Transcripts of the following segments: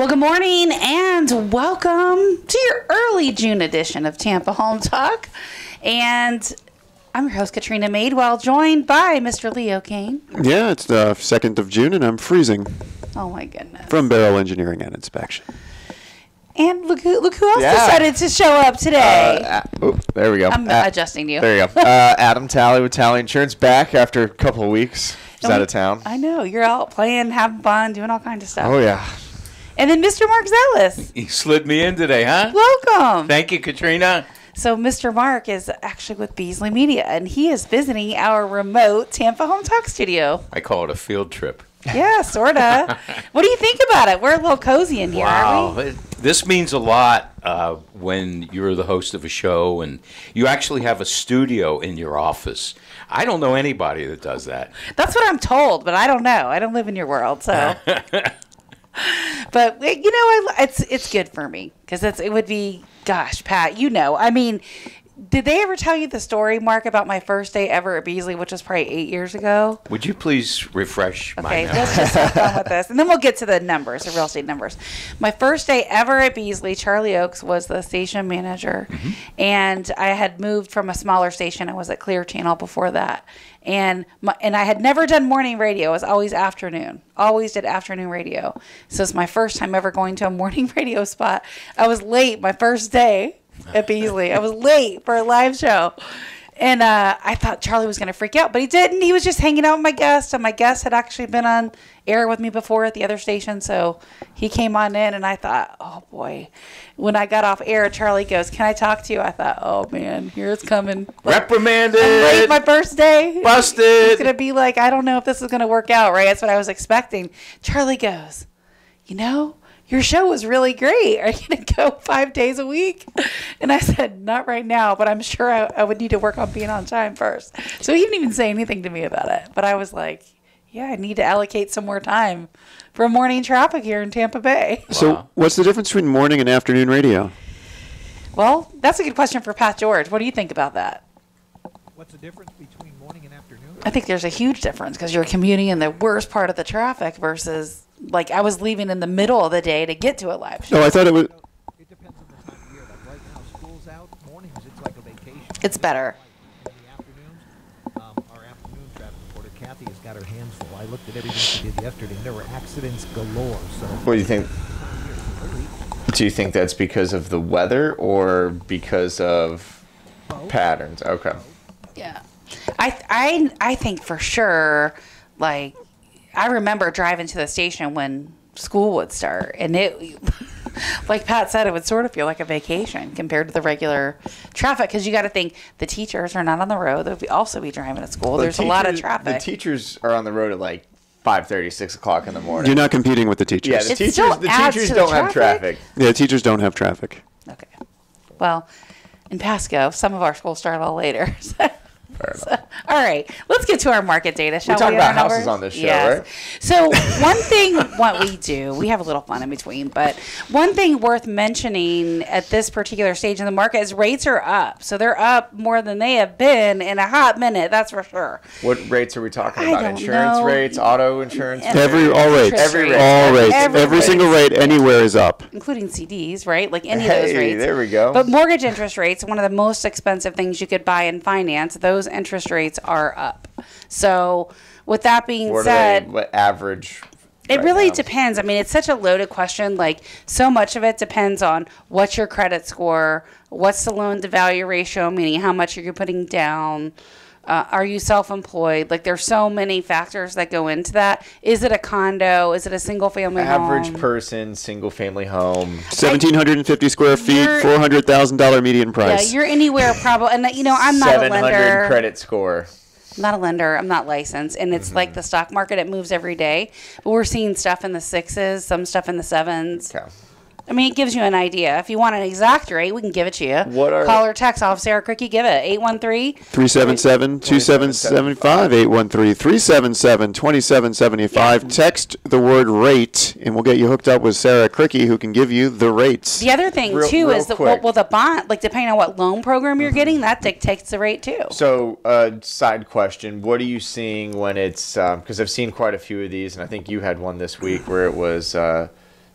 Well, good morning and welcome to your early June edition of Tampa Home Talk. And I'm your host, Katrina Madewell, joined by Mr. Leo Kane. Yeah, it's the 2nd of June and I'm freezing. Oh, my goodness. From Beryl Engineering and Inspection. And look who else decided to show up today. There we go. I'm adjusting you. There you go. Adam Talley with Talley Insurance back after a couple of weeks. He's out of town. I know. You're out playing, having fun, doing all kinds of stuff. Oh, yeah. And then Mr. Mark Zellis. You slid me in today, huh? Welcome. Thank you, Katrina. So Mr. Mark is actually with Beasley Media, and he is visiting our remote Tampa Home Talk studio. I call it a field trip. Yeah, sort of. What do you think about it? We're a little cozy in here, aren't we? This means a lot when you're the host of a show and you actually have a studio in your office. I don't know anybody that does that. That's what I'm told, but I don't know. I don't live in your world, so... But you know, it's good for me because it would be, gosh, Pat, you know, I mean, did they ever tell you the story, Mark, about my first day ever at Beasley, which was probably 8 years ago? Would you please refresh my memory? Okay, let's just have fun with this, and then we'll get to the numbers, the real estate numbers. My first day ever at Beasley, Charlie Oakes was the station manager, and I had moved from a smaller station. I was at Clear Channel before that. And I had never done morning radio. It was always afternoon. Always did afternoon radio. So it's my first time ever going to a morning radio spot. I was late my first day at Beasley. I was late for a live show. And I thought Charlie was going to freak out, but he didn't. He was just hanging out with my guest, and my guest had actually been on air with me before at the other station, so he came on in, and I thought, oh, boy. When I got off air, Charlie goes, can I talk to you? I thought, oh, man, here it's coming. Reprimanded. I'm late my first day. Busted. It's going to be like, I don't know if this is going to work out, right? That's what I was expecting. Charlie goes, you know, your show was really great. Are you going to go 5 days a week? And I said, not right now, but I'm sure I would need to work on being on time first. So he didn't even say anything to me about it. But I was like, yeah, I need to allocate some more time for morning traffic here in Tampa Bay. So what's the difference between morning and afternoon radio? Well, that's a good question for Pat George. What do you think about that? What's the difference between morning and afternoon? I think there's a huge difference because you're commuting in the worst part of the traffic versus... Like, I was leaving in the middle of the day to get to a live show. Oh, I thought it was... It depends on the time of year. Like right now, school's out. Mornings, it's like a vacation. It's better. In the afternoons, our afternoon traffic reporter, Kathy, has got her hands full. I looked at everything she did yesterday, and there were accidents galore. So, What do you think? Do you think that's because of the weather or because of patterns? Okay. Yeah. I think for sure, like... I remember driving to the station when school would start, and it, like Pat said, it would sort of feel like a vacation compared to the regular traffic because you got to think the teachers are not on the road. They'll also be driving to school. There's a lot of traffic. The teachers are on the road at like 5:30, 6 o'clock in the morning. You're not competing with the teachers. Yeah, the teachers don't have traffic. Yeah, teachers don't have traffic. Okay. Well, in Pasco, some of our schools start a little later. So, all right, let's get to our market data, shall we? We talk about houses on this show, right? So one thing, what we do, we have a little fun in between, but one thing worth mentioning at this particular stage in the market is rates are up. So they're up more than they have been in a hot minute, that's for sure. What rates are we talking I about? don't Insurance know. rates, auto insurance? All rates. Every rate. All rates. Every rate. Single rate anywhere is up. Including CDs, right? Like any of those rates. There we go. But mortgage interest rates, one of the most expensive things you could buy and finance, those interest rates are up. So with that being said, what average? It right really now? depends. I mean, it's such a loaded question. Like, so much of it depends on what's your credit score, what's the loan to value ratio, meaning how much are you putting down, are you self-employed? Like, there's so many factors that go into that. Is it a condo? Is it a single-family home? Average person, single-family home. 1,750 square feet, $400,000 median price. Yeah, you're anywhere probably. And, you know, I'm not a lender. 700 credit score. I'm not a lender. I'm not licensed. And it's like the stock market. It moves every day. But we're seeing stuff in the 6s, some stuff in the 7s. Okay. I mean, it gives you an idea. If you want an exact rate, we can give it to you. Call or text. I'll have Sarah Cricky give it. 813-377-2775. 813-377-2775. Text the word rate, and we'll get you hooked up with Sarah Cricky, who can give you the rates. The other thing, too, is that, well, the bond, like, depending on what loan program you're getting, that dictates the rate, too. So, side question, what are you seeing when it's, because I've seen quite a few of these, and I think you had one this week where it was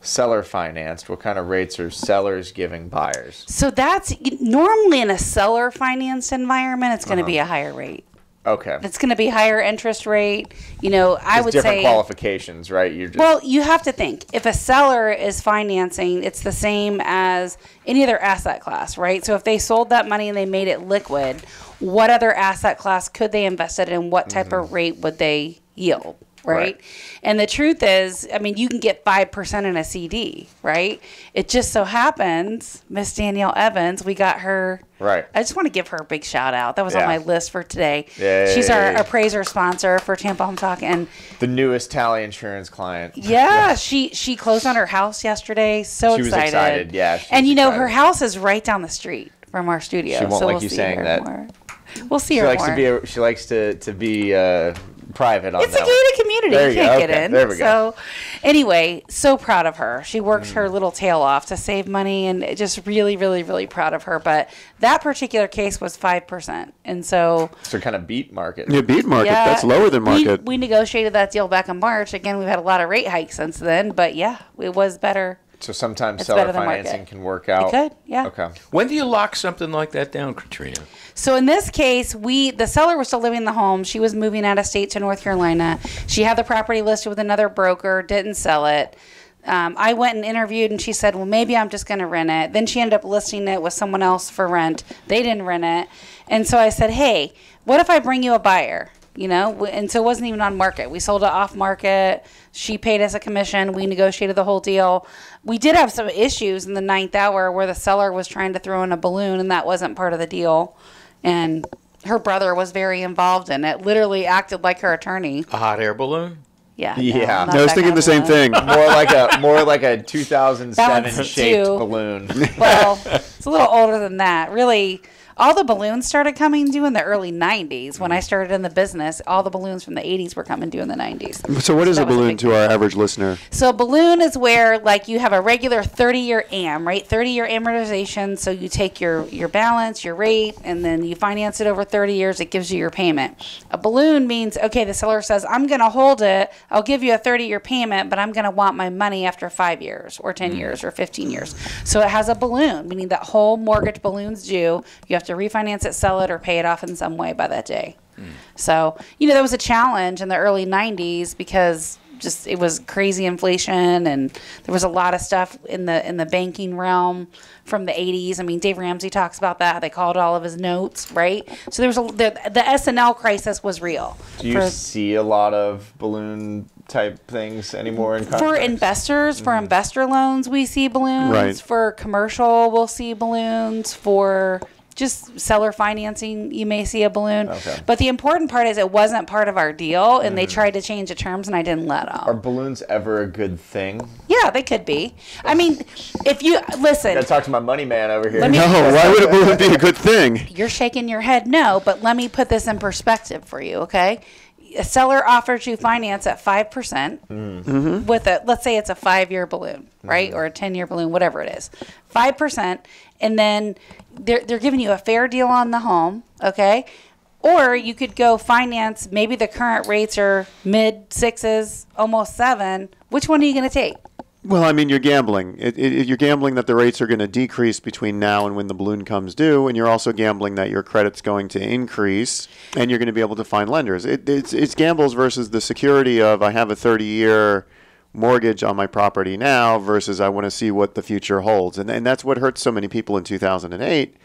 seller financed, what kind of rates are sellers giving buyers? So that's normally in a seller financed environment, it's going to be a higher rate. Okay. It's going to be higher interest rate. I would different say qualifications, right? You're just, well, you have to think if a seller is financing, it's the same as any other asset class, right? So if they sold that money and they made it liquid, what other asset class could they invest it in? What type of rate would they yield? Right? And the truth is, I mean, you can get 5% in a CD, right? It just so happens, Miss Danielle Evans, we got her. Right. I just want to give her a big shout out. That was on my list for today. Yeah, She's our appraiser sponsor for Tampa Home Talk. And the newest Tally Insurance client. yeah, she closed on her house yesterday. So She was excited, yeah, she And was her excited. house is right down the street from our studio. She won't so like we'll you see saying her that. more. We'll see She her likes more. she likes to be private on It's a that gated community. There You you can't go. get Okay, in. there we go. So, anyway, so proud of her. She works her little tail off to save money, and just really, really, really proud of her. But that particular case was 5%, and so kind of beat market. Yeah, beat market. yeah, That's lower than market. We negotiated that deal back in March. Again, we've had a lot of rate hikes since then, but yeah, it was better. So sometimes It's seller better than financing market. can work out. It could, yeah. Okay. When do you lock something like that down, Katrina? So in this case, the seller was still living in the home. She was moving out of state to North Carolina. She had the property listed with another broker, didn't sell it. I went and interviewed, and she said, well, maybe I'm just going to rent it. Then she ended up listing it with someone else for rent. They didn't rent it. And so I said, hey, what if I bring you a buyer? And so it wasn't even on market. We sold it off market. She paid us a commission. We negotiated the whole deal. We did have some issues in the 9th hour where the seller was trying to throw in a balloon, and that wasn't part of the deal. And her brother was very involved in it, literally acted like her attorney. A hot air balloon? Yeah. Yeah. not I was that thinking kind the of same balloon. thing. more like a 2007 Balanced shaped too. balloon. Well, it's a little older than that. Really, all the balloons started coming due in the early 90s. When I started in the business, all the balloons from the 80s were coming due in the 90s. So what is that a was a balloon big to our average listener? So a balloon is where, like, you have a regular 30-year AM, right? 30-year amortization. So you take your balance, your rate, and then you finance it over 30 years. It gives you your payment. A balloon means, okay, the seller says, I'm going to hold it. I'll give you a 30-year payment, but I'm going to want my money after 5 years or 10 years or 15 years. So it has a balloon, meaning that whole mortgage balloon's due. You have to refinance it, sell it, or pay it off in some way by that day. So, there was a challenge in the early 90s because just it was crazy inflation, and there was a lot of stuff in the banking realm from the 80s. I mean, Dave Ramsey talks about that. They called all of his notes, right? So there was the S&L crisis was real. Do you see a lot of balloon type things anymore in contracts? For investors, for investor loans, we see balloons. Right. For commercial, we'll see balloons. For just seller financing, you may see a balloon. Okay. But the important part is it wasn't part of our deal, and they tried to change the terms, and I didn't let them. Are balloons ever a good thing? Yeah, they could be. I mean, if you listen, Gotta talk to my money man over here. Let me- No, why would a balloon be a good thing? you're shaking your head no, but let me put this in perspective for you, okay? A seller offers you finance at 5% with let's say it's a 5-year balloon, right? Or a 10-year balloon, whatever it is. 5%, and then they're giving you a fair deal on the home, okay? Or you could go finance, maybe the current rates are mid 6s, almost 7. Which one are you going to take? Well, I mean, you're gambling. You're gambling that the rates are going to decrease between now and when the balloon comes due, and you're also gambling that your credit's going to increase, and you're going to be able to find lenders. It's gambles versus the security of I have a 30-year mortgage on my property now versus I want to see what the future holds. And that's what hurt so many people in 2008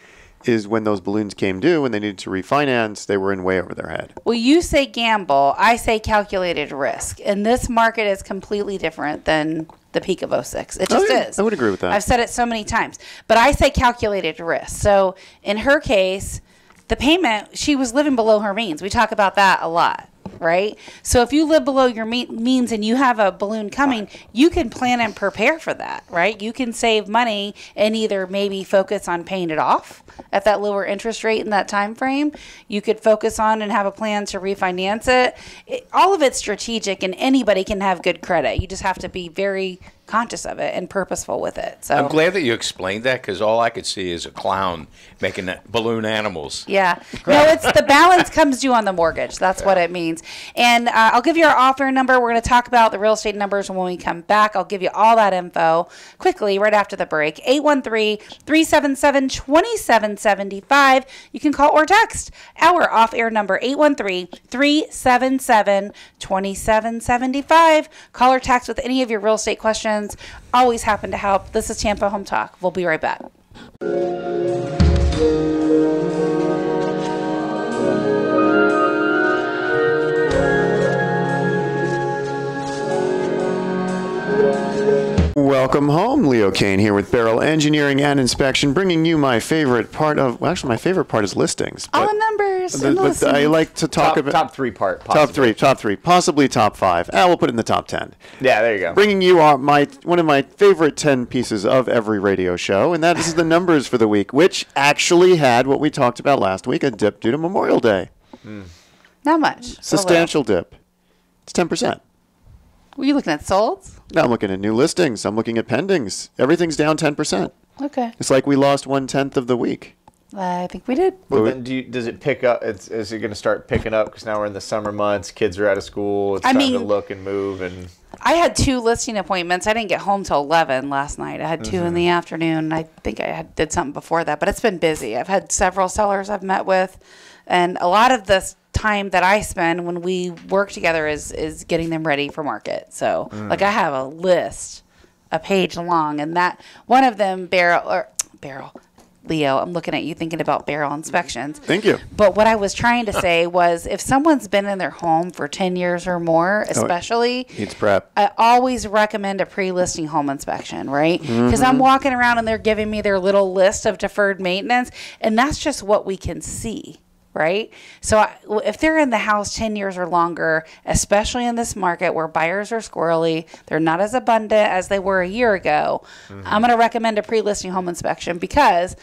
is when those balloons came due and they needed to refinance, they were in way over their head. Well, you say gamble, I say calculated risk. And this market is completely different than the peak of 06. It just is. I would agree with that. I've said it so many times. But I say calculated risk. So in her case, the payment, she was living below her means. We talk about that a lot, right? So if you live below your means and you have a balloon coming, you can plan and prepare for that, right? You can save money and either maybe focus on paying it off at that lower interest rate in that time frame. You could focus on and have a plan to refinance it. All of it's strategic, and anybody can have good credit. You just have to be very conscious of it and purposeful with it. So I'm glad that you explained that, because all I could see is a clown making balloon animals. yeah. No, it's the balance comes due on the mortgage. That's what it means. And I'll give you our offer number. We're going to talk about the real estate numbers when we come back. I'll give you all that info quickly right after the break. 813-377-2775. You can call or text our off-air number, 813-377-2775. Call or text with any of your real estate questions. Always happen to help. This is Tampa Home Talk. We'll be right back. Welcome home. Leo Kane here with Beryl Engineering and Inspection, bringing you my favorite part of, well, actually my favorite part is listings. All the numbers. and the But I like to talk about top three part. Possibly. top three, possibly top 5. We'll put it in the top 10. Yeah, there you go. Bringing you one of my favorite 10 pieces of every radio show, and that is the numbers for the week, which actually had what we talked about last week, a dip due to Memorial Day. Not much. Substantial dip. It's 10%. Were you looking at solds? Now I'm looking at new listings. I'm looking at pendings. Everything's down 10%. Okay. It's like we lost 1/10 of the week. I think we did. Well, then does it pick up? Is it going to start picking up? Because now we're in the summer months. Kids are out of school. It's time to look and move. And I had 2 listing appointments. I didn't get home till 11 last night. I had 2 in the afternoon. I think I did something before that, but it's been busy. I've had several sellers I've met with, and a lot of this time that I spend when we work together is getting them ready for market. So like I have a list, a page long, and that one of them, Leo, I'm looking at you thinking about Beryl inspections. Thank you. But what I was trying to say was if someone's been in their home for 10 years or more, especially, Needs prep. I always recommend a pre-listing home inspection, right? Because I'm walking around and they're giving me their little list of deferred maintenance, and that's just what we can see. Right? So if they're in the house 10 years or longer, especially in this market where buyers are squirrely, they're not as abundant as they were a year ago, I'm going to recommend a pre-listing home inspection, because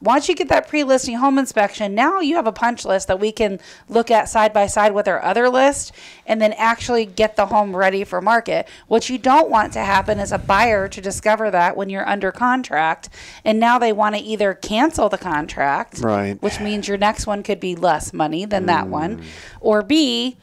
once you get that pre-listing home inspection, now you have a punch list that we can look at side by side with our other list and then actually get the home ready for market. What you don't want to happen is a buyer to discover that when you're under contract, and now they want to either cancel the contract, Right. which means your next one could be less money than that one, or B,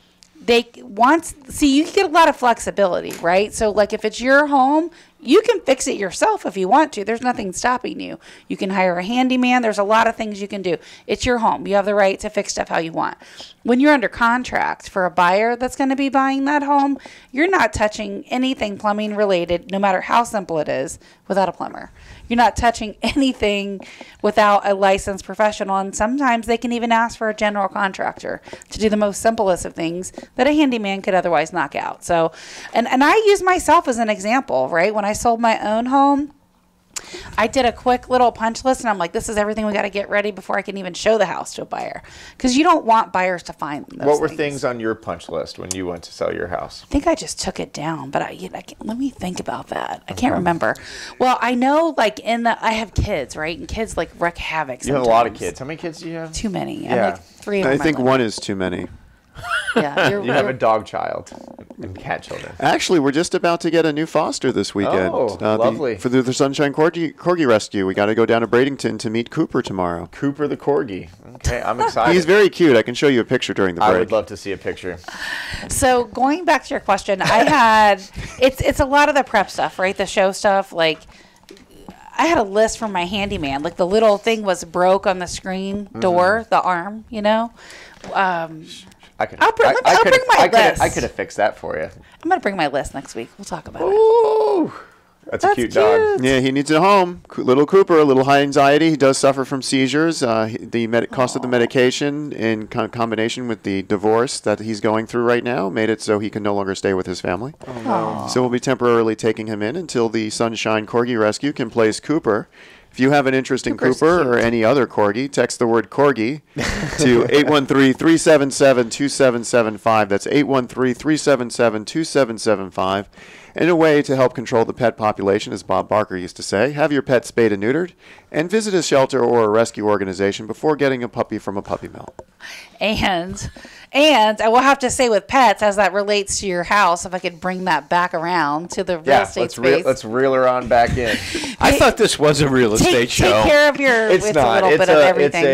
you can get a lot of flexibility, right? So like if it's your home, you can fix it yourself if you want to. There's nothing stopping you. You can hire a handyman. There's a lot of things you can do. It's your home. You have the right to fix stuff how you want. When you're under contract for a buyer that's going to be buying that home, you're not touching anything plumbing related, no matter how simple it is, without a plumber. You're not touching anything without a licensed professional, and sometimes they can even ask for a general contractor to do the most simplest of things that a handyman could otherwise knock out. So, and I use myself as an example, right? When I sold my own home, I did a quick little punch list, and I'm like, this is everything we got to get ready before I can even show the house to a buyer, because you don't want buyers to find those what were things on your punch list when you went to sell your house? I think I just took it down, but let me think about that. I can't remember. Well, I know like I have kids, right? And kids like wreak havoc sometimes. You have a lot of kids. How many kids do you have? Too many. Yeah. I have like 3 of them. I think one is too many. Yeah, You have a dog child and cat children. Actually, we're just about to get a new foster this weekend. Oh, lovely. For the Sunshine Corgi Rescue. We got to go down to Bradenton to meet Cooper tomorrow. Cooper the Corgi. Okay, I'm excited. He's very cute. I can show you a picture during the break. I would love to see a picture. So going back to your question, it's a lot of the prep stuff, right? The show stuff. Like I had a list from my handyman. Like the little thing was broke on the screen door, the arm, I'll bring my list. I could have fixed that for you. I'm going to bring my list next week. We'll talk about it. Ooh, that's a cute dog. Yeah, he needs a home. Little Cooper, a little high anxiety. He does suffer from seizures. The cost of the medication in combination with the divorce that he's going through right now made it so he can no longer stay with his family. Oh, no. So we'll be temporarily taking him in until the Sunshine Corgi Rescue can place Cooper. If you have an interest in Cooper or any other Corgi, text the word Corgi to 813-377-2775. That's 813-377-2775. In a way to help control the pet population, as Bob Barker used to say, have your pet spayed and neutered, and visit a shelter or a rescue organization before getting a puppy from a puppy mill. And I will have to say with pets, as that relates to your house, if I could bring that back around to the real estate space. Let's reel her on back in. I thought this was a real estate show. Take care of your. It's not. A little bit of everything.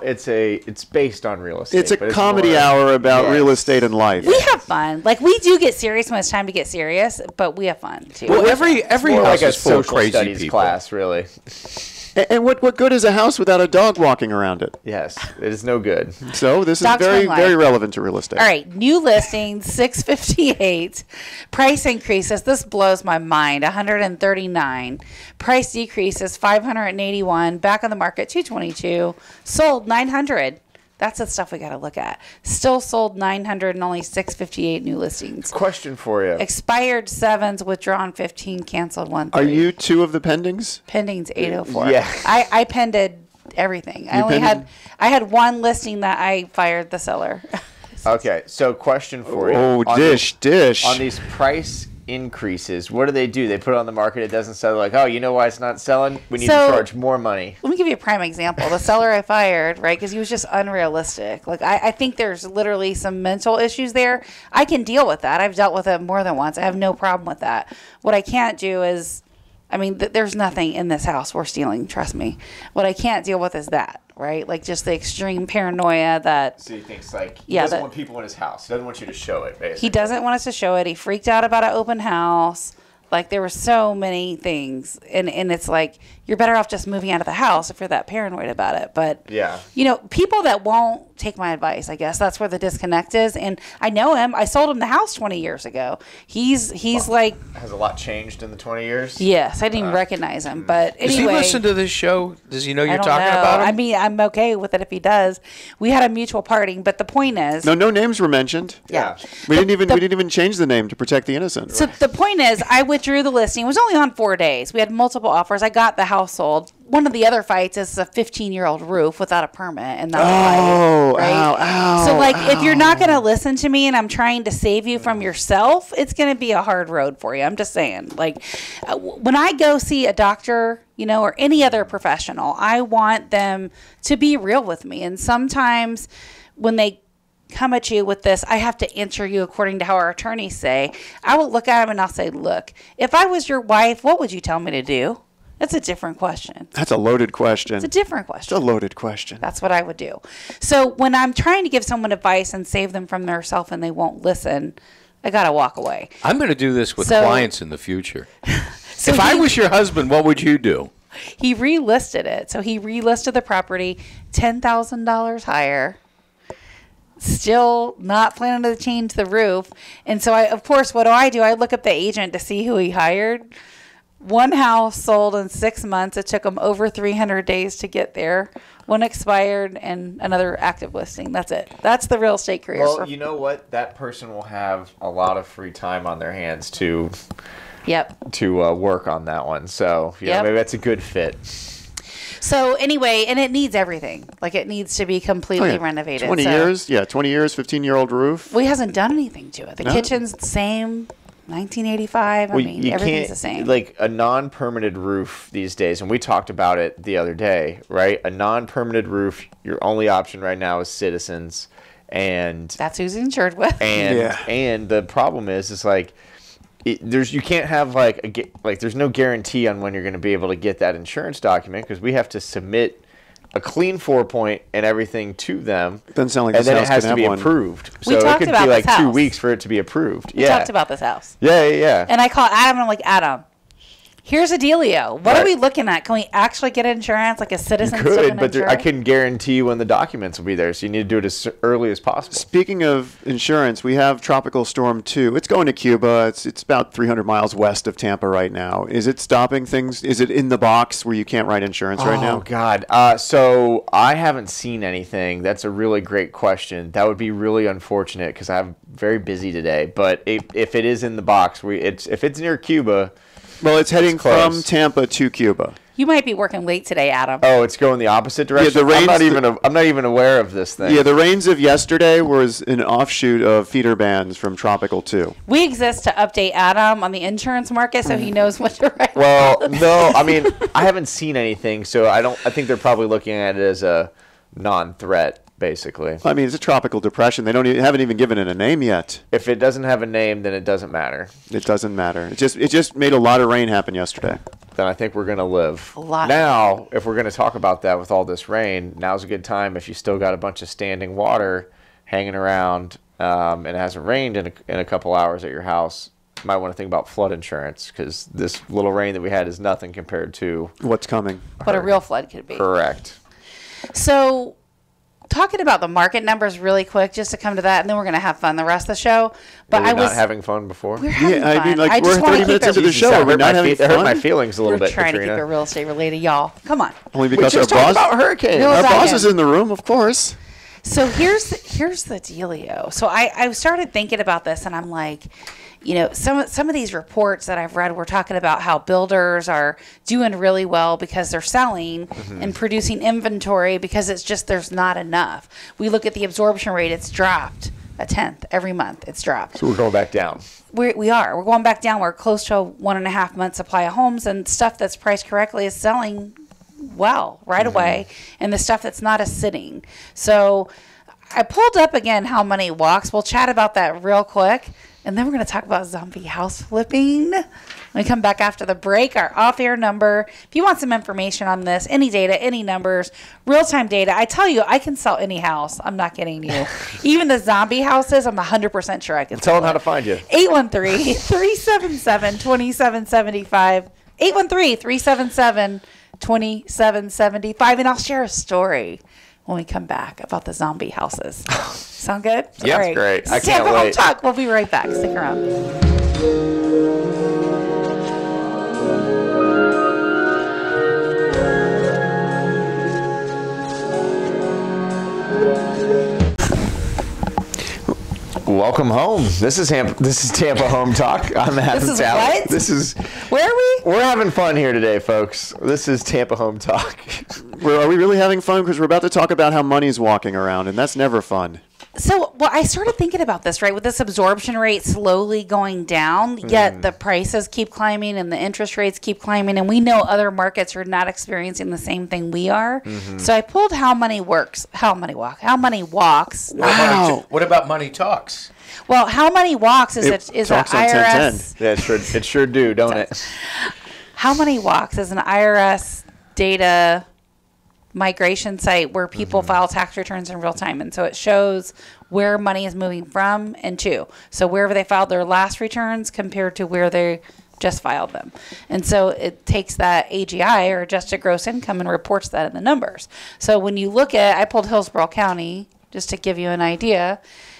It's based on real estate. It's a comedy hour about real estate and life. We have fun. Like, we do get serious when it's time to get serious, but we have fun too. Well, every house like a is full of social crazy studies people. class, really. And what good is a house without a dog walking around it? Yes, it is no good. So this is Dogs very, bring life. very relevant to real estate. All right, new listings, 658. Price increases. This blows my mind. 139. Price decreases, 581. Back on the market, 222. Sold, 900. That's the stuff we got to look at. Still sold 900 and only 658 new listings. Question for you. Expired 7s, withdrawn 15, canceled 1. Are you two of the pendings? Pending's 804. Yeah. I pended everything. I had one listing that I fired the seller. Okay, so question for you. Oh, On dish. these price increases, what do? They put it on the market, it doesn't sell. Like, oh, you know why it's not selling? We need to charge more money. Let me give you a prime example. The seller I fired, right, because he was just unrealistic. Like, I think there's literally some mental issues there. I can deal with that. I've dealt with it more than once. I have no problem with that. What I can't do is, there's nothing in this house we're stealing, trust me. What I can't deal with is that, right? Like, just the extreme paranoia that... So he thinks, he doesn't want people in his house. He doesn't want you to show it, basically. He doesn't want us to show it. He freaked out about an open house. Like, there were so many things. And it's like, you're better off just moving out of the house if you're that paranoid about it. But, people that won't take my advice, I guess, that's where the disconnect is. And I know him. I sold him the house 20 years ago. He's like... Has a lot changed in the 20 years? Yes, I didn't even recognize him. But anyway... Does he listen to this show? Does he know you're talking about him? I'm okay with it if he does. We had a mutual parting, but the point is... No names were mentioned. Yeah. We didn't even change the name to protect the innocent. So the point is, I withdrew the listing. It was only on 4 days. We had multiple offers. I got the house sold. One of the other fights is a 15-year-old roof without a permit, and that's a fight, right? Ow, so, if you're not going to listen to me and I'm trying to save you from yourself, it's going to be a hard road for you. I'm just saying. When I go see a doctor, or any other professional, I want them to be real with me. And sometimes when they come at you with this, I have to answer you according to how our attorneys say. I will look at them and I'll say, look, if I was your wife, what would you tell me to do? That's a different question. That's a loaded question. It's a different question. It's a loaded question. That's what I would do. So when I'm trying to give someone advice and save them from themselves and they won't listen, I got to walk away. I'm going to do this with clients in the future. So if I was your husband, what would you do? He relisted it. So he relisted the property $10,000 higher. Still not planning to change the roof. And so, of course, what do? I look up the agent to see who he hired. One house sold in 6 months. It took him over 300 days to get there. One expired and another active listing. That's it. That's the real estate career. Well, you know what? That person will have a lot of free time on their hands to work on that one. So, maybe that's a good fit. So anyway, and it needs everything. It needs to be completely renovated. 20 years, 15-year-old roof. Well, he hasn't done anything to it. The kitchen's the same, 1985. Everything's the same. A non-permitted roof these days, and we talked about it the other day, right? A non-permitted roof, your only option right now is Citizens, and that's who's insured with. And the problem is you can't have there's no guarantee on when you're going to be able to get that insurance document because we have to submit a clean 4-point and everything to them. Doesn't sound like and then this it has house to be can have one. approved. We So it talked could about be this 2 house. weeks for it to be approved. We talked about this house. Yeah. And I call Adam and I'm like, Adam, here's a dealio. What are we looking at? Can we actually get insurance like a Citizen? You could, but I couldn't guarantee you when the documents will be there, so you need to do it as early as possible. Speaking of insurance, we have Tropical Storm 2. It's going to Cuba. It's about 300 miles west of Tampa right now. Is it stopping things? Is it in the box where you can't write insurance right now? Oh, God. So I haven't seen anything. That's a really great question. That would be really unfortunate because I'm very busy today. But if it is in the box, if it's near Cuba... Well, it's heading from Tampa to Cuba. You might be working late today, Adam. Oh, it's going the opposite direction. the rains- I'm not even aware of this thing. Yeah, the rains of yesterday was an offshoot of feeder bands from Tropical 2. We exist to update Adam on the insurance market so he knows what to write. Well, no, I mean, I haven't seen anything, so I think they're probably looking at it as a non-threat, basically. I mean, it's a tropical depression. They haven't even given it a name yet. If it doesn't have a name, then it doesn't matter. It doesn't matter. It just made a lot of rain happen yesterday. Then I think we're going to live. A lot. Now, if we're going to talk about that with all this rain, now's a good time if you still got a bunch of standing water hanging around and it hasn't rained in a couple hours at your house. You might want to think about flood insurance because this little rain that we had is nothing compared to What's coming? What a real flood could be. correct. So, talking about the market numbers really quick, just to come to that, and then we're going to have fun the rest of the show. But Were we I was not having fun before? we're having I fun. mean, like, I we're just want 30 to keep minutes it. into the Jesus, show. that We're hurt not my having that hurt my fun. feelings a little We're bit, trying to Katrina. keep it real estate related, y'all. Come on. Only We because our just talked boss, about hurricanes. Bill- our back boss in. is in the room, of course. So here's the dealio. So I started thinking about this, and I'm like, you know, some of these reports that I've read were talking about how builders are doing really well because they're selling and producing inventory because it's just there's not enough. We look at the absorption rate; it's dropped a tenth every month. It's dropped. So we're going back down. We're going back down. We're close to a 1.5 month supply of homes, and stuff that's priced correctly is selling well right away, and the stuff that's not is sitting. So I pulled up again how money walks. We'll chat about that real quick, and then we're going to talk about zombie house flipping. When we come back after the break, our off-air number. If you want some information on this, any data, any numbers, real-time data, I tell you, I can sell any house. I'm not kidding you. Even the zombie houses, I'm 100% sure I can Tell sell them how it. to find you. 813-377-2775. 813-377-2775. And I'll share a story when we come back about the zombie houses. Sound good? Yeah, All that's great. This I is can't Tampa Home wait. Talk. We'll be right back. Stick around. Welcome home. This is Tampa Home Talk. I'm Adam This is Talent. what? This is Where are we? we're having fun here today, folks. This is Tampa Home Talk. Are we really having fun? Because we're about to talk about how money's walking around, and that's never fun. So, well, I started thinking about this, right? With this absorption rate slowly going down, yet the prices keep climbing and the interest rates keep climbing, and we know other markets are not experiencing the same thing we are. So I pulled how money walks. Wow. What about money talks? Well, how money walks is It an talks on IRS. 1010. Yeah, it sure do, don't it? How Money Walks is an IRS data migration site where people file tax returns in real time. And so it shows where money is moving from and to. So wherever they filed their last returns compared to where they just filed them. And so it takes that AGI, or adjusted gross income, and reports that in the numbers. So when you look at, I pulled Hillsborough County just to give you an idea.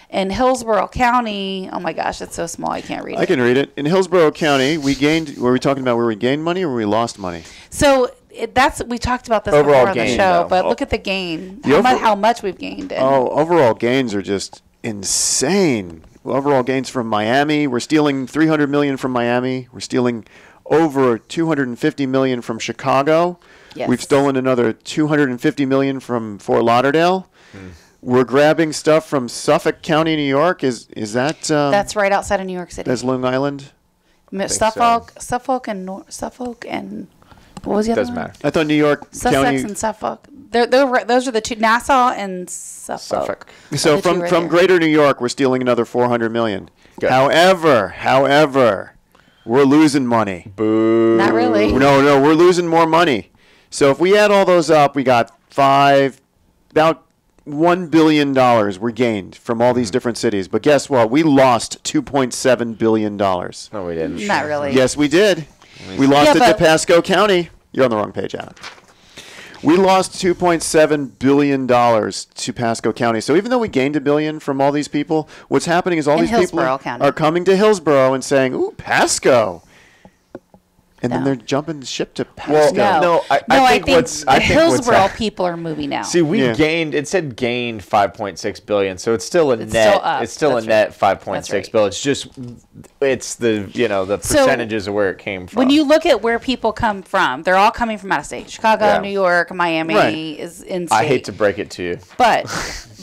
In Hillsborough County, oh my gosh, it's so small I can't read it. I can read it. In Hillsborough County, were we talking about where we gained money or where we lost money? So we talked about this Overall before on the gain, show, though. but look at the gain. The How much we've gained. Overall gains are just insane. Overall gains from Miami. We're stealing $300 million from Miami. We're stealing over $250 million from Chicago. Yes. We've stolen another $250 million from Fort Lauderdale. We're grabbing stuff from Suffolk County, New York. Is that That's right outside of New York City. that's Long Island? Suffolk and what was the other Doesn't one? matter. I thought New York Sussex County. and Suffolk. Those are the two. Nassau and Suffolk. Suffolk. So The two right from there. Greater New York, we're stealing another $400 million. Good. However, we're losing money. Boo. Not really. No, we're losing more money. So if we add all those up, we got about $1 billion were gained from all these different cities. But guess what? We lost $2.7 billion. No, we didn't. Not really. Yes, we did. We lost Yeah, it to but- Pasco County. You're on the wrong page, Adam. We lost $2.7 billion to Pasco County. So even though we gained $1 billion from all these people, what's happening is all In these people Hillsborough County. are coming to Hillsborough and saying, "Ooh, Pasco. and then No. they're jumping ship to Pasco. Well, I think I think Hillsborough people are moving out. See, we Yeah. gained. It said gained 5.6 billion, so it's still a It's net. still up. It's still That's a net right. 5.6 That's right. billion. It's just, it's the the So, percentages of where it came from. when you look at where people come from, they're all coming from out of state. Chicago, Yeah. New York, Miami Right. is in state. I hate to break it to you.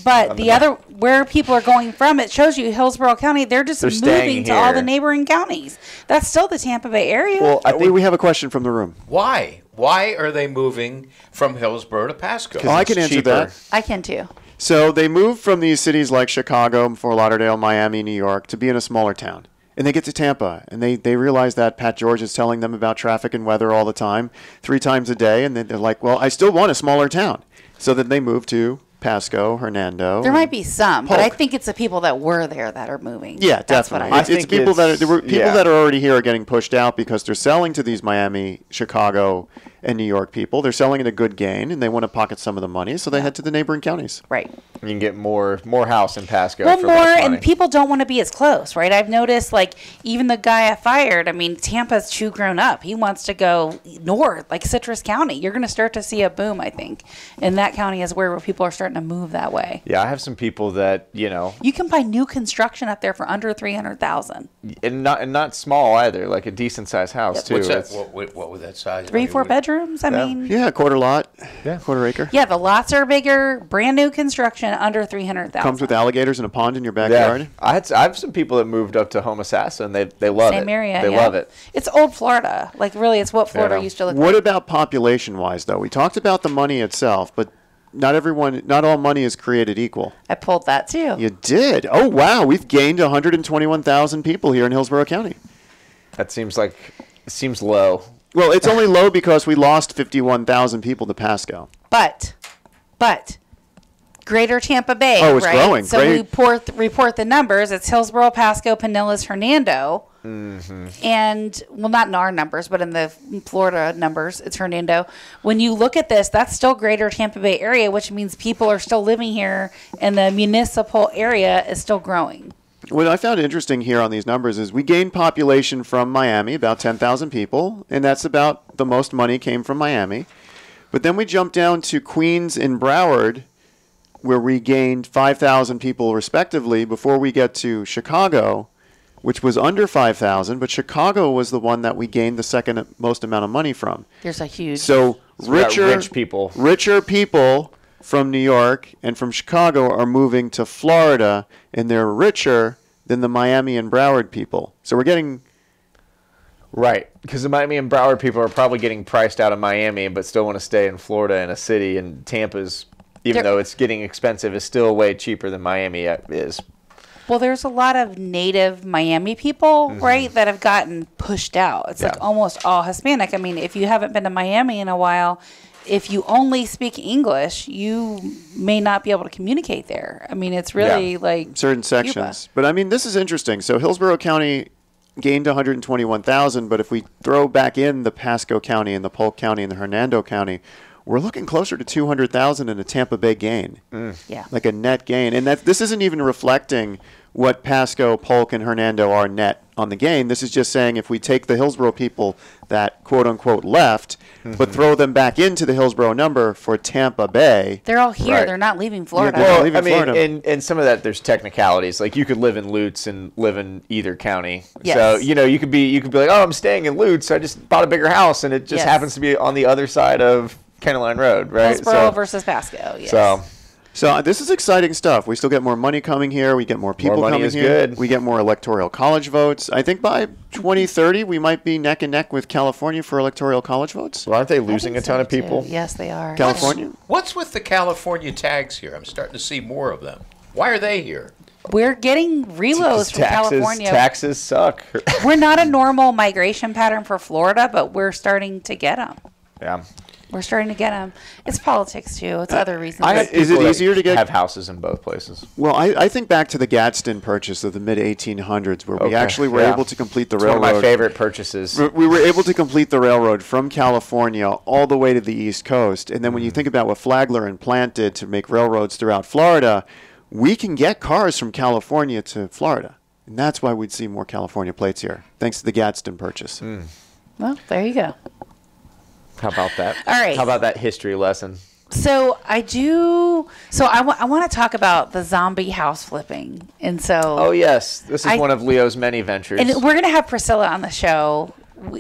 But the other where people are going from, it shows you Hillsborough County. They're just They're staying moving to all the here. neighboring counties. That's still the Tampa Bay area. Well, I think we have a question from the room. Why? Why are they moving from Hillsborough to Pasco? Oh, I can it's answer cheaper. that. I can too. So they moved from these cities like Chicago, Fort Lauderdale, Miami, New York to be in a smaller town. And they get to Tampa, and they realize that Pat George is telling them about traffic and weather all the time, 3 times a day, and then they're like, well, I still want a smaller town. So then they move to Pasco, Hernando. There might be some, but I Polk. think it's the people that were there that are moving. Yeah, That's what definitely. I It's, think. it's people that are, there were people yeah. that are already here are getting pushed out because they're selling to these Miami, Chicago, and New York people. They're selling at a good gain, and they want to pocket some of the money, so they head to the neighboring counties. Right. You can get more house in Pasco Well, for more, less money. and people don't want to be as close, right? I've noticed, like, even the guy I fired, I mean, Tampa's too grown up. He wants to go north, like Citrus County. You're going to start to see a boom, I think. And that county is where people are starting to move that way. Yeah, I have some people that You can buy new construction up there for under $300,000. and not small either, like a decent sized house too. What's that? It's- What would that size? 3-4 bedrooms. I mean, Yeah, quarter lot, Yeah. quarter acre. yeah, the lots are bigger. Brand new construction under $300,000. Comes with alligators and a pond in your Yeah, backyard. I have some people that moved up to Homosassa and they love it. Same area. They yeah. love it. It's old Florida. Like, really, it's what Florida Yeah. used to look What like. about population-wise, though? We talked about the money itself, but not all money is created equal. I pulled that too. You did. Oh, wow. We've gained 121,000 people here in Hillsborough County. That seems low. Well, it's only low because we lost 51,000 people to Pasco. But Greater Tampa Bay, Oh, it's right? growing. So Great. we report the numbers. It's Hillsborough, Pasco, Pinellas, Hernando. Mm-hmm. And, well, not in our numbers, but in the Florida numbers, it's Hernando. When you look at this, that's still Greater Tampa Bay area, which means people are still living here and the municipal area is still growing. What I found interesting here on these numbers is we gained population from Miami, about 10,000 people, and that's about the most money came from Miami. But then we jumped down to Queens and Broward, where we gained 5,000 people respectively before we get to Chicago, which was under 5,000, but Chicago was the one that we gained the second most amount of money from. There's a huge... So we got rich people. richer people from New York and from Chicago are moving to Florida, and they're richer than the Miami and Broward people. So we're getting... Right, because the Miami and Broward people are probably getting priced out of Miami, but still want to stay in Florida in a city. And Tampa's, even though it's getting expensive, is still way cheaper than Miami is. Well, there's a lot of native Miami people, Mm-hmm. right, that have gotten pushed out. It's like Yeah. almost all Hispanic. I mean, if you haven't been to Miami in a while, if you only speak English, you may not be able to communicate there. I mean, it's really like certain Cuba. sections. But I mean, this is interesting. So Hillsborough County gained 121,000, but if we throw back in the Pasco County and the Polk County and the Hernando County, we're looking closer to 200,000 in a Tampa Bay gain. Yeah. Like a net gain. And this isn't even reflecting what Pasco, Polk, and Hernando are net on the gain. This is just saying if we take the Hillsborough people that quote-unquote left, but throw them back into the Hillsborough number for Tampa Bay. They're all here. Right. They're not leaving Florida. they're not Well, leaving I mean, Florida. and some of that there's technicalities. Like you could live in Lutz and live in either county. Yes. So you could be like, oh, I'm staying in Lutz. I just bought a bigger house, and it just Yes. happens to be on the other side of County Line Road, right? Hillsborough versus Pasco. Yes. So this is exciting stuff. We still get more money coming here. We get more people money coming is here. good. We get more electoral college votes. I think by 2030 we might be neck and neck with California for electoral college votes. Well, aren't they I losing think a ton so, of people? too. Yes, they are. California? What's with the California tags here? I'm starting to see more of them. Why are they here? We're getting reloads from California. Taxes suck. We're not a normal migration pattern for Florida, but we're starting to get them. Yeah. We're starting to get them. It's politics, too. It's other reasons. Is it People that easier to get? have houses in both places? Well, I think back to the Gadsden purchase of the mid 1800s, where we Okay, actually were yeah. able to complete the It's one railroad. of my favorite purchases. We were able to complete the railroad from California all the way to the East Coast. And then when you think about what Flagler and Plant did to make railroads throughout Florida, we can get cars from California to Florida. And that's why we'd see more California plates here, thanks to the Gadsden purchase. Well, there you go. How about that? All right. How about that history lesson? So I want to talk about the zombie house flipping. And so. Oh, yes. This is one of Leo's many ventures. And we're going to have Priscilla on the show.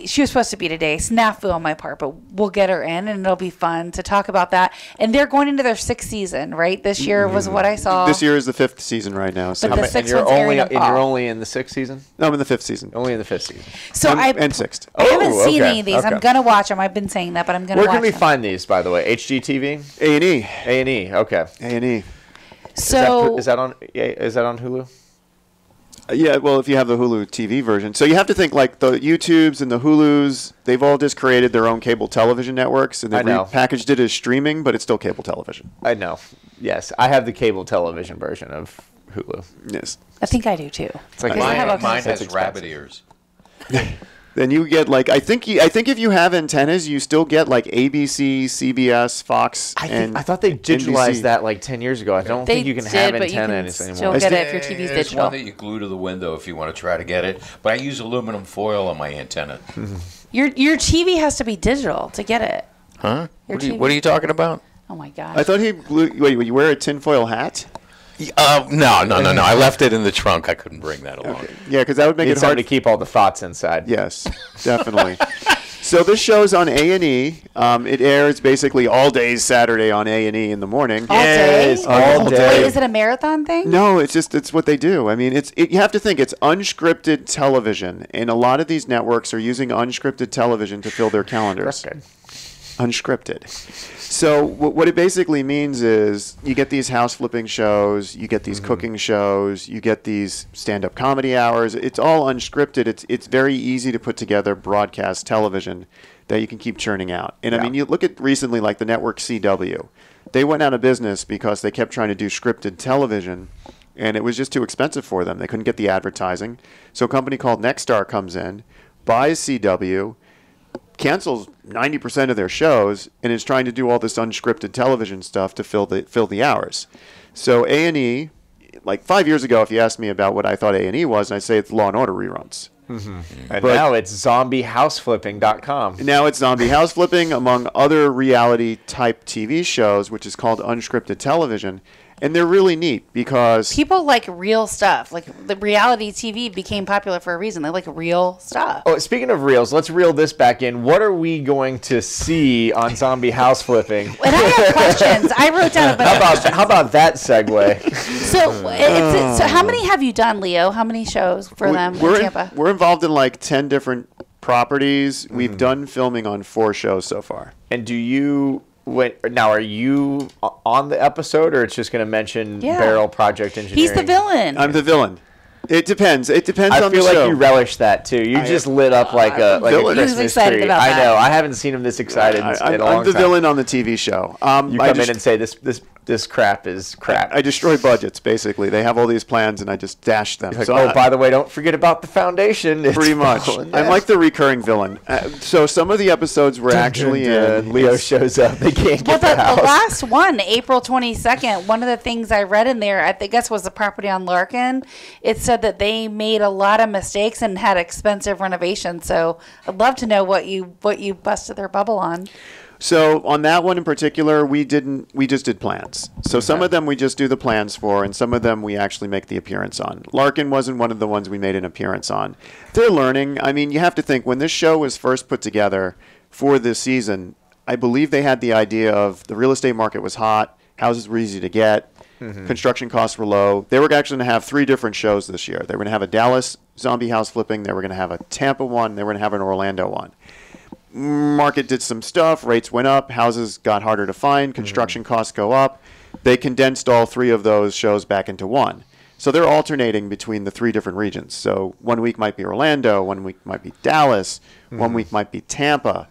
She was supposed to be today. Snafu on my part, but we'll get her in, and it'll be fun to talk about that. And they're going into their 6th season, right? This year was what I saw. This year is the 5th season right now. So. But the 6th you're one's airing only, in fall. you're only in the 6th season? No, I'm in the 5th season. Only in the 5th season. So and 6th. I haven't seen any of these. Okay. I'm going to watch them. I've been saying that, but I'm going to watch them. Where can we find these, by the way? HGTV? A&E. A&E, okay. A&E. So is that on Hulu? Yeah, well, if you have the Hulu TV version. So you have to think like the YouTubes and the Hulus, they've all just created their own cable television networks, and they've repackaged it as streaming, but it's still cable television. I know. Yes, I have the cable television version of Hulu. Yes. I think I do too. It's like mine has rabbit ears. Then you get like I think if you have antennas, you still get like ABC, CBS, Fox, I thought they digitalized that like 10 years ago. I don't think you can have antennas anymore. Still get it if your TV's There's digital. one that you glue to the window if you want to try to get it. But I use aluminum foil on my antenna. Your TV has to be digital to get it. Huh? What are you talking about? Oh my gosh. I thought he blew. Wait, you wear a tinfoil hat? No. I left it in the trunk. I couldn't bring that along. Okay. Yeah, because that would make It's it hard to keep all the thoughts inside. Yes, definitely. So this show's on A&E. It airs basically all days Saturday on A&E in the morning. All day? All day. Wait, is it a marathon thing? No, it's what they do. I mean, you have to think it's unscripted television, and a lot of these networks are using unscripted television to fill their calendars. Unscripted. So what it basically means is you get these house flipping shows, you get these cooking shows, you get these stand-up comedy hours. It's all unscripted. It's very easy to put together broadcast television that you can keep churning out. And I mean, you look at recently like the network CW. They went out of business because they kept trying to do scripted television, and it was just too expensive for them. They couldn't get the advertising. So a company called Nexstar comes in, buys CW, cancels 90% of their shows, and is trying to do all this unscripted television stuff to fill the hours. So A&E, like 5 years ago, if you asked me about what I thought A&E was, I'd say it's Law and Order reruns. And now it's zombiehouseflipping.com. Now it's zombie house flipping, among other reality type TV shows, which is called unscripted television. And they're really neat because people like real stuff. Like the reality TV became popular for a reason. They like real stuff. Oh, speaking of reels, let's reel this back in. What are we going to see on Zombie House Flipping? And I have questions. I wrote down a bunch of questions. How about that segue? So how many have you done, Leo? How many shows for them in Tampa? We're involved in like 10 different properties. We've done filming on 4 shows so far. And now, are you on the episode, or it's just going to mention Beryl Project Engineering? He's the villain. I'm the villain. It depends. It depends on the show. I feel like you relish that, too. You just lit up like a Christmas He was excited tree. about that. I know. I haven't seen him this excited in a long time. I'm the villain on the TV show. You come in and say, this crap is crap. I destroy budgets, basically. They have all these plans, and I just dash them. Like, by the way, don't forget about the foundation. Pretty much. I'm like the recurring villain. So some of the episodes were actually in. Leo shows up. They can't get the house. The last one, April 22nd, one of the things I read in there, I guess was the property on Larkin. It said that they made a lot of mistakes and had expensive renovations. So I'd love to know what you busted their bubble on. So on that one in particular, we just did plans. So some of them we just do the plans for, and some of them we actually make the appearance on. Larkin wasn't one of the ones we made an appearance on. They're learning. I mean, you have to think, when this show was first put together for this season, I believe they had the idea of the real estate market was hot, houses were easy to get, construction costs were low. They were actually going to have 3 different shows this year. They were going to have a Dallas zombie house flipping, they were going to have a Tampa one, they were going to have an Orlando one. Market did some stuff, rates went up, houses got harder to find, construction costs go up. They condensed all 3 of those shows back into one. So they're alternating between the 3 different regions. So one week might be Orlando, one week might be Dallas, one week might be Tampa.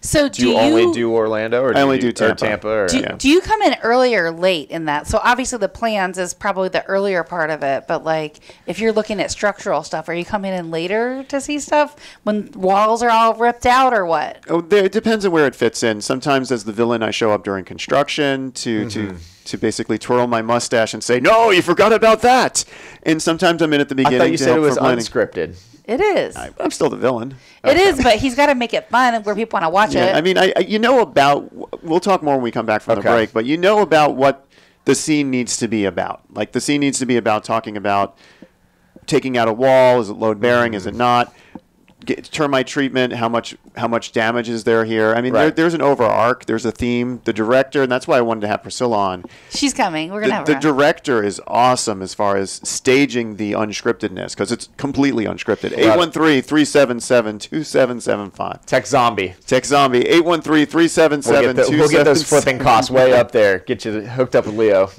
So do you only do Orlando, or I only do Tampa? Do you come in early or late in that? So obviously the plans is probably the earlier part of it, but like if you're looking at structural stuff, are you coming in later to see stuff when walls are all ripped out, or what? Oh, it depends on where it fits in. Sometimes as the villain, I show up during construction to basically twirl my mustache and say, "No, you forgot about that." And sometimes I'm in at the beginning. I thought you to said it help was for planning. unscripted. It is. I'm still the villain. It is, but he's got to make it fun where people want to watch it. I mean, you know about. We'll talk more when we come back from the break, but you know about what the scene needs to be about. Like the scene needs to be about talking about taking out a wall. Is it load bearing? Is it not? Termite treatment, how much damage is there here? I mean, there's an overarch, there's a theme. The director, and that's why I wanted to have Priscilla on. She's coming. We're gonna have her. The director is awesome as far as staging the unscriptedness because it's completely unscripted. 813-377-2775. Tech Zombie. 813-377-2775. We'll get those flipping costs way up there. Get you hooked up with Leo.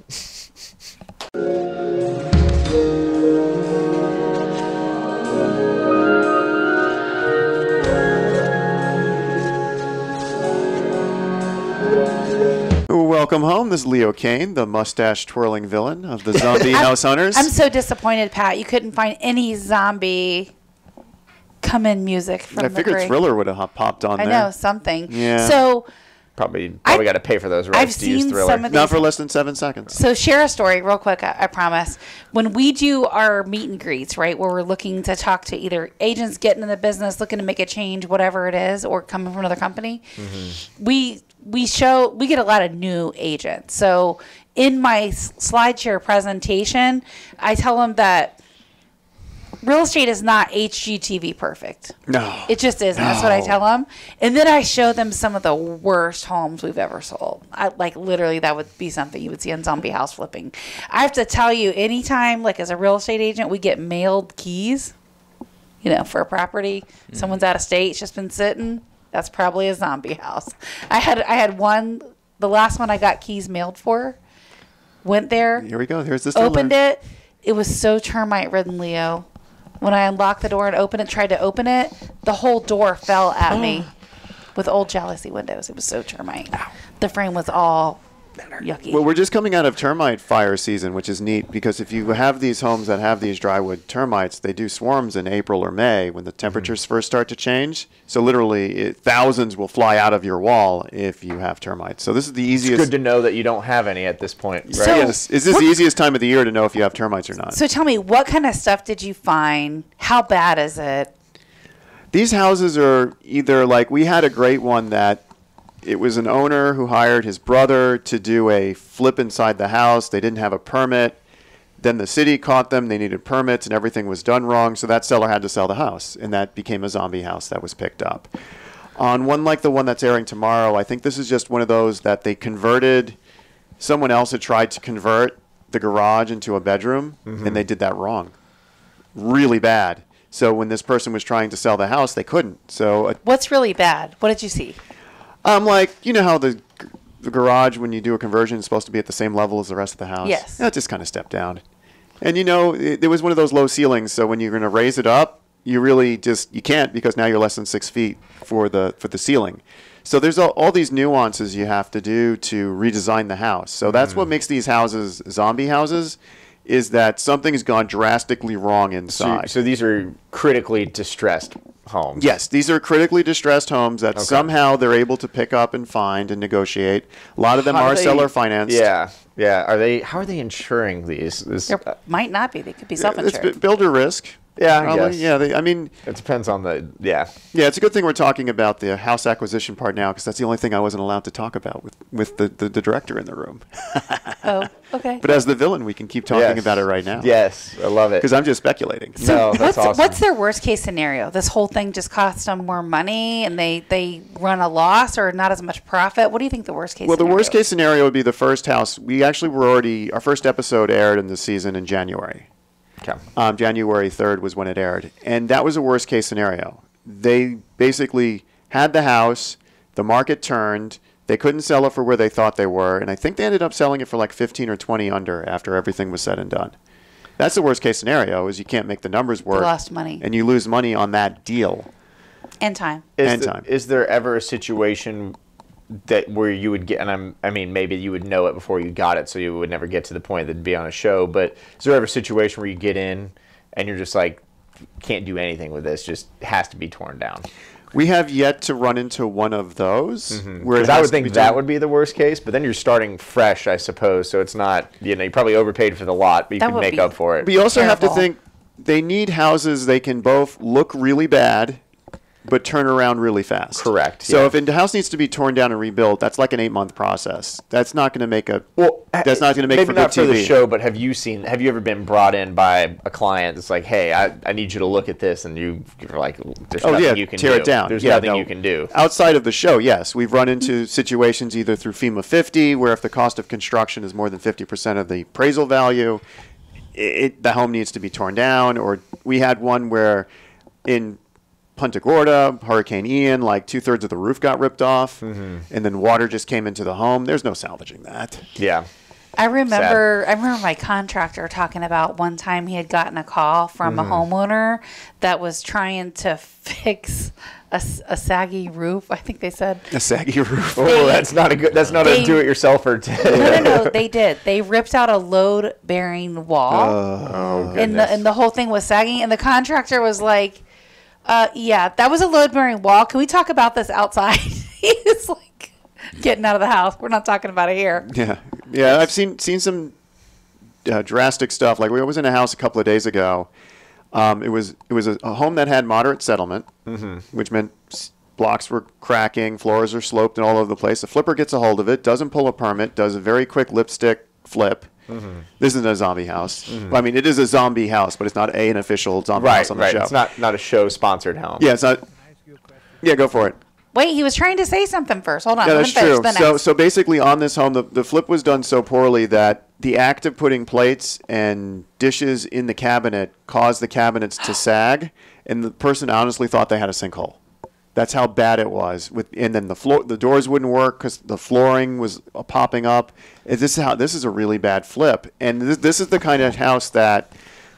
Welcome home. This is Leo Kane, the mustache-twirling villain of the Zombie House Hunters. I'm so disappointed, Pat. You couldn't find any zombie come-in music from I figured Thriller would have popped on there. I know, something. Yeah. So probably got to pay for those rights to use Thriller. Not for less than 7 seconds. So share a story real quick, I promise. When we do our meet and greets, right, where we're looking to talk to either agents getting in the business, looking to make a change, whatever it is, or coming from another company, we get a lot of new agents. So in my SlideShare presentation, I tell them that real estate is not HGTV perfect. No. It just isn't. That's what I tell them. And then I show them some of the worst homes we've ever sold. Literally, that would be something you would see on Zombie House Flipping. I have to tell you, anytime, as a real estate agent, we get mailed keys, for a property. Someone's out of state, it's just been sitting. That's probably a zombie house. I had one, the last one I got keys mailed for, went there. Here we go. Here's this. Opened it. It was so termite ridden, Leo. When I unlocked the door and tried to open it, the whole door fell at me with old jealousy windows. It was so termite. The frame was all yucky. Well, we're just coming out of termite fire season, which is neat because if you have these homes that have these drywood termites, they do swarms in April or May when the temperatures first start to change. So literally thousands will fly out of your wall if you have termites. So this is the easiest. It's good to know that you don't have any at this point, right? So, yes. Is this the easiest time of the year to know if you have termites or not? So tell me, what kind of stuff did you find? How bad is it? These houses are either we had a great one that it was an owner who hired his brother to do a flip inside the house. They didn't have a permit. Then the city caught them. They needed permits and everything was done wrong. So that seller had to sell the house. And that became a zombie house that was picked up. On one like the one that's airing tomorrow, I think this is just one of those that they converted. Someone else had tried to convert the garage into a bedroom. And they did that wrong. Really bad. So when this person was trying to sell the house, they couldn't. So what's really bad? What did you see? How the garage, when you do a conversion, is supposed to be at the same level as the rest of the house? Yes. It just kind of stepped down. And, it was one of those low ceilings, so when you're going to raise it up, you really you can't because now you're less than 6 feet for the ceiling. So there's all these nuances you have to do to redesign the house. So that's what makes these houses zombie houses, is that something's gone drastically wrong inside. So these are critically distressed homes. Yes, these are critically distressed homes that somehow they're able to pick up and find and negotiate. A lot of them are seller financed. Yeah. How are they insuring these? There might not be. They could be self-insured. It's builder risk. Yeah, probably. I guess. Yeah, it depends on the. Yeah, it's a good thing we're talking about the house acquisition part now because that's the only thing I wasn't allowed to talk about with the director in the room. Oh, okay. But as the villain, we can keep talking about it right now. Yes, I love it. Because I'm just speculating. So that's awesome. What's their worst case scenario? This whole thing just costs them more money and they run a loss or not as much profit? What do you think the worst case scenario the worst case scenario would be the first house. We actually our first episode aired in the season in January. Okay. January 3rd was when it aired. And that was a worst case scenario. They basically had the house, the market turned, they couldn't sell it for where they thought they were, and I think they ended up selling it for 15 or 20 under after everything was said and done. That's the worst case scenario, is you can't make the numbers work. You lost money. And you lose money on that deal. And time. Is there ever a situation where you would get, and maybe you would know it before you got it, so you would never get to the point that'd be on a show, but is there ever a situation where you get in and you're just can't do anything with this, just has to be torn down? We have yet to run into one of those. Because I would think that would be the worst case, but then you're starting fresh, I suppose, so it's not, you probably overpaid for the lot, but you can make up for it. But you also have to think, they need houses they can both look really bad but turn around really fast. Correct. So yeah. if the house needs to be torn down and rebuilt, that's like an 8-month process. That's not going to make that's not going to make maybe for not good for TV. the show, but have you ever been brought in by a client that's like, hey, I need you to look at this, and you're like, there's nothing you can do. Tear it down. There's nothing you can do. Outside of the show, yes. We've run into situations either through FEMA 50, where if the cost of construction is more than 50% of the appraisal value, the home needs to be torn down. Or we had one where in Punta Gorda, Hurricane Ian, like 2/3 of the roof got ripped off, and then water just came into the home. There's no salvaging that. Yeah. I remember my contractor talking about one time he had gotten a call from a homeowner that was trying to fix a saggy roof. I think they said A saggy roof. That's not a do-it-yourselfer. No, they did. They ripped out a load-bearing wall, and the whole thing was sagging. And the contractor was like, "Yeah, that was a load-bearing wall. Can we talk about this outside?" He was like, "Getting out of the house. We're not talking about it here." Yeah. I've seen some drastic stuff. Like we was in a house a couple of days ago. It was a home that had moderate settlement, which meant blocks were cracking, floors are sloped and all over the place. The flipper gets a hold of it, doesn't pull a permit, does a very quick lipstick flip. This isn't a zombie house. Well, I mean, it is a zombie house, but it's not an official zombie house on the show. It's not a show-sponsored home. Yeah, it's not. Yeah, go for it. Wait, he was trying to say something first. Hold on. Yeah, Let that's him finish. true. So basically on this home, the flip was done so poorly that the act of putting plates and dishes in the cabinet caused the cabinets to sag, and the person honestly thought they had a sinkhole. That's how bad it was. And then the doors wouldn't work because the flooring was popping up. This is a really bad flip. And this is the kind of house that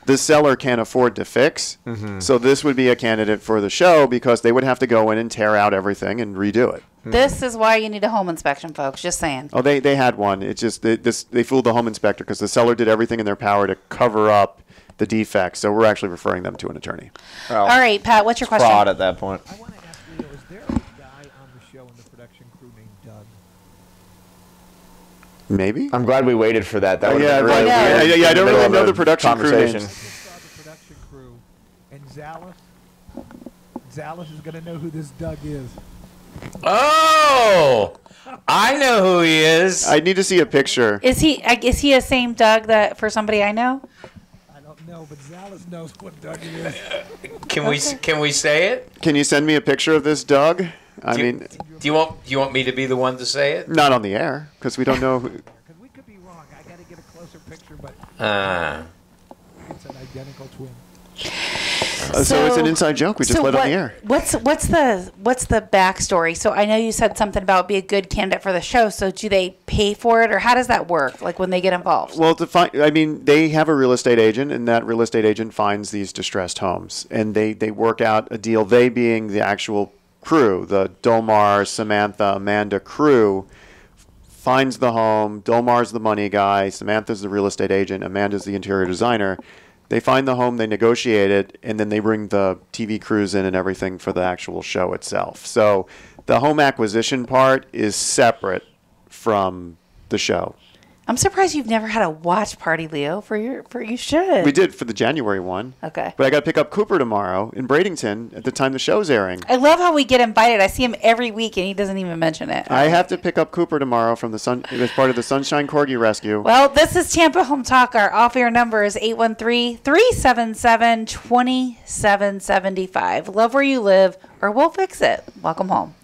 the seller can't afford to fix. So this would be a candidate for the show because they would have to go in and tear out everything and redo it. This is why you need a home inspection, folks. Just saying. Oh, they had one. It's just they fooled the home inspector because the seller did everything in their power to cover up the defects. So we're actually referring them to an attorney. Well, all right, Pat, what's your question? Fraud at that point. I want to ask Leo, is there a guy on the show in the production crew named Doug? Maybe. I'm glad we waited for that. That would Yeah, have been really I know. weird. Yeah, I don't in the middle really of know a the production crew conversation. names. I just saw the production crew, and Zallis is going to know who this Doug is. Oh, I know who he is. I need to see a picture. Is he a same Doug that for somebody I know? I don't know, but Zallis knows what Doug is. Can we say it? Can you send me a picture of this Doug? Do you want me to be the one to say it? Not on the air because we don't know. Because we could be wrong. I got to get a closer picture, but it's an identical twin. So it's an inside joke. We just let it on the air. What's the backstory? So I know you said something about be a good candidate for the show. So do they pay for it, or how does that work? Like when they get involved? Well, they have a real estate agent, and that real estate agent finds these distressed homes, and they work out a deal. They being the actual crew, the Dolmar, Samantha, Amanda crew, finds the home. Dolmar's the money guy. Samantha's the real estate agent. Amanda's the interior designer. They find the home, they negotiate it, and then they bring the TV crews in and everything for the actual show itself. So the home acquisition part is separate from the show. I'm surprised you've never had a watch party, Leo. You should. We did for the January one. Okay. But I got to pick up Cooper tomorrow in Bradenton at the time the show's airing. I love how we get invited. I see him every week, and he doesn't even mention it. I have to pick up Cooper tomorrow from as part of the Sunshine Corgi Rescue. Well, this is Tampa Home Talk. Our off-air number is 813-377-2775. Love where you live, or we'll fix it. Welcome home.